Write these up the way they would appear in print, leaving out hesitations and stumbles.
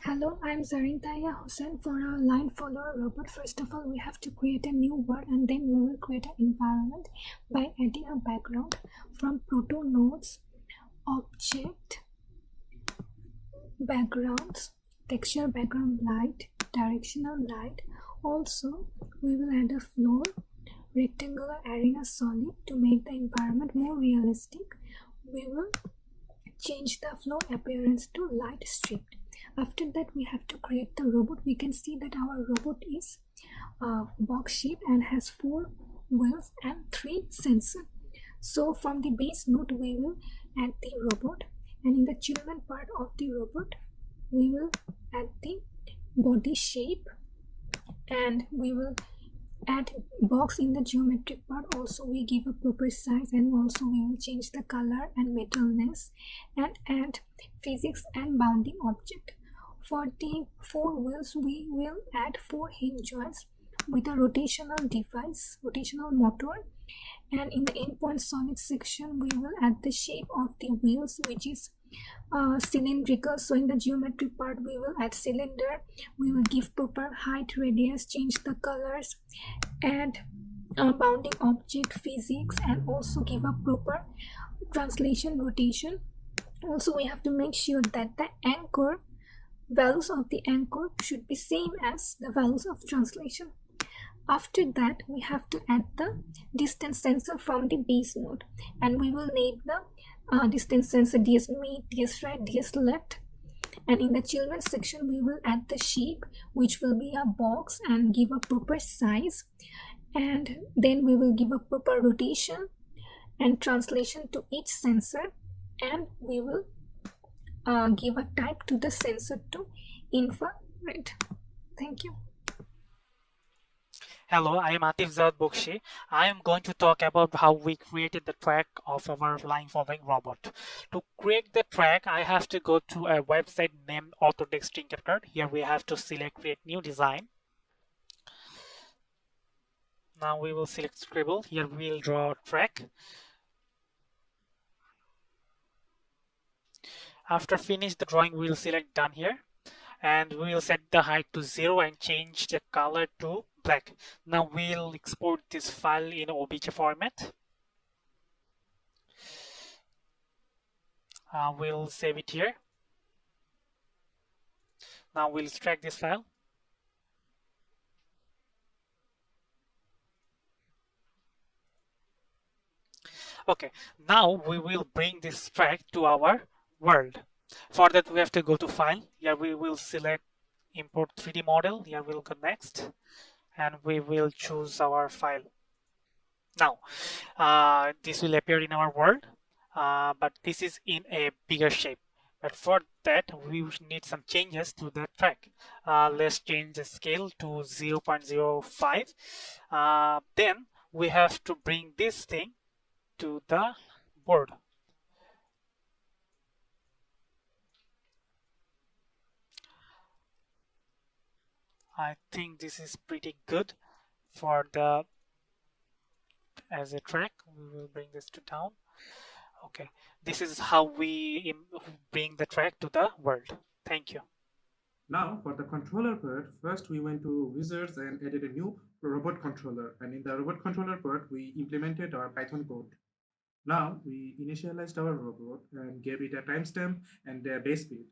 Hello, I'm Zarin Tahia Hossain. For our line follower robot, first of all, we have to create a new word and then we will create an environment by adding a background from proto nodes, object, backgrounds, texture background light, directional light. Also, we will add a floor, rectangular arena solid to make the environment more realistic. We will change the floor appearance to light stripped. After that, we have to create the robot. We can see that our robot is box shaped and has 4 wheels and 3 sensors. So from the base node we will add the robot, and in the children part of the robot we will add the body shape, and we will add box in the geometric part. Also we give a proper size, and also we will change the color and metalness and add physics and bounding object. For the 4 wheels we will add 4 hinge joints with a rotational device, rotational motor, and in the endpoint solid section we will add the shape of the wheels, which is cylindrical. So in the geometric part we will add cylinder, we will give proper height, radius, change the colors, add bounding object, physics, and also give a proper translation, rotation. Also we have to make sure that the anchor values of the anchor should be same as the values of translation. After that we have to add the distance sensor from the base node, and we will name the distance sensor ds mid, ds right, ds left. And in the children section we will add the shape, which will be a box, and give a proper size, and then we will give a proper rotation and translation to each sensor, and we will give a type to the sensor to infrared. Thank you. Hello, I am Atif Zawad Bakshi. I am going to talk about how we created the track of our line following robot. To create the track, I have to go to a website named Autodesk Tinkercad. Here we have to select create new design. Now we will select scribble. Here we will draw a track. After finish the drawing, we will select done here, and we will set the height to 0 and change the color to black. Now we'll export this file in OBJ format. We'll save it here. Now we'll extract this file. Okay, now we will bring this track to our world. For that we have to go to file. Here we will select import 3D model. Here we'll go next, and we will choose our file. Now this will appear in our world, but this is in a bigger shape. But for that we need some changes to the track. Let's change the scale to 0.05. Then we have to bring this thing to the board. I think this is pretty good for the as a track. We will bring this to down. Okay, this is how we bring the track to the world. Thank you. Now for the controller part, first we went to wizards and added a new robot controller, and in the robot controller part we implemented our Python code. Now we initialized our robot and gave it a timestamp and a base speed.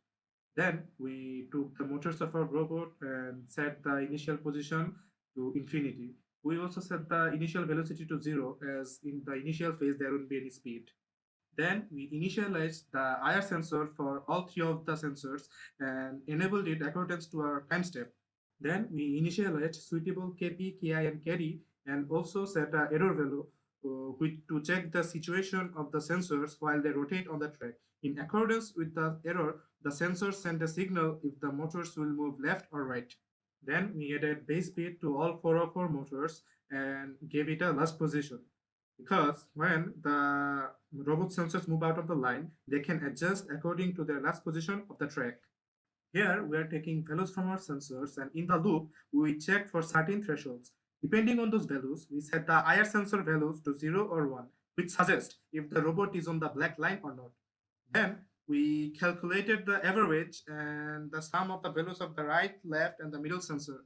Then we took the motors of our robot and set the initial position to infinity. We also set the initial velocity to 0, as in the initial phase there won't be any speed. Then we initialized the IR sensor for all 3 of the sensors and enabled it accordance to our time step. Then we initialized suitable KP, KI, and carry, and also set an error value to check the situation of the sensors while they rotate on the track. In accordance with the error, the sensors send a signal if the motors will move left or right. Then we added base speed to all 4 of our motors and gave it a last position, because when the robot sensors move out of the line, they can adjust according to their last position of the track. Here we are taking values from our sensors, and in the loop we check for certain thresholds. Depending on those values, we set the IR sensor values to 0 or 1, which suggests if the robot is on the black line or not. Then we calculated the average and the sum of the values of the right, left, and the middle sensor.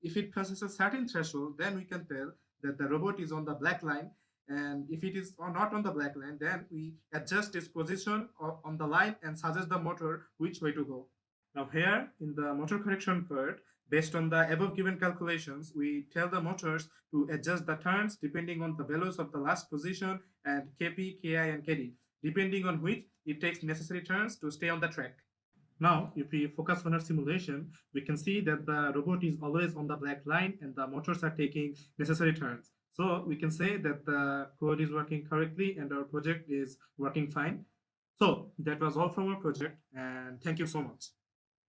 If it passes a certain threshold, then we can tell that the robot is on the black line. And if it is not on the black line, then we adjust its position on the line and suggest the motor which way to go. Now here in the motor correction part, based on the above given calculations, we tell the motors to adjust the turns depending on the values of the last position and Kp, Ki, and Kd, depending on which it takes necessary turns to stay on the track. Now, if we focus on our simulation, we can see that the robot is always on the black line and the motors are taking necessary turns. So we can say that the code is working correctly and our project is working fine. So that was all from our project, and thank you so much.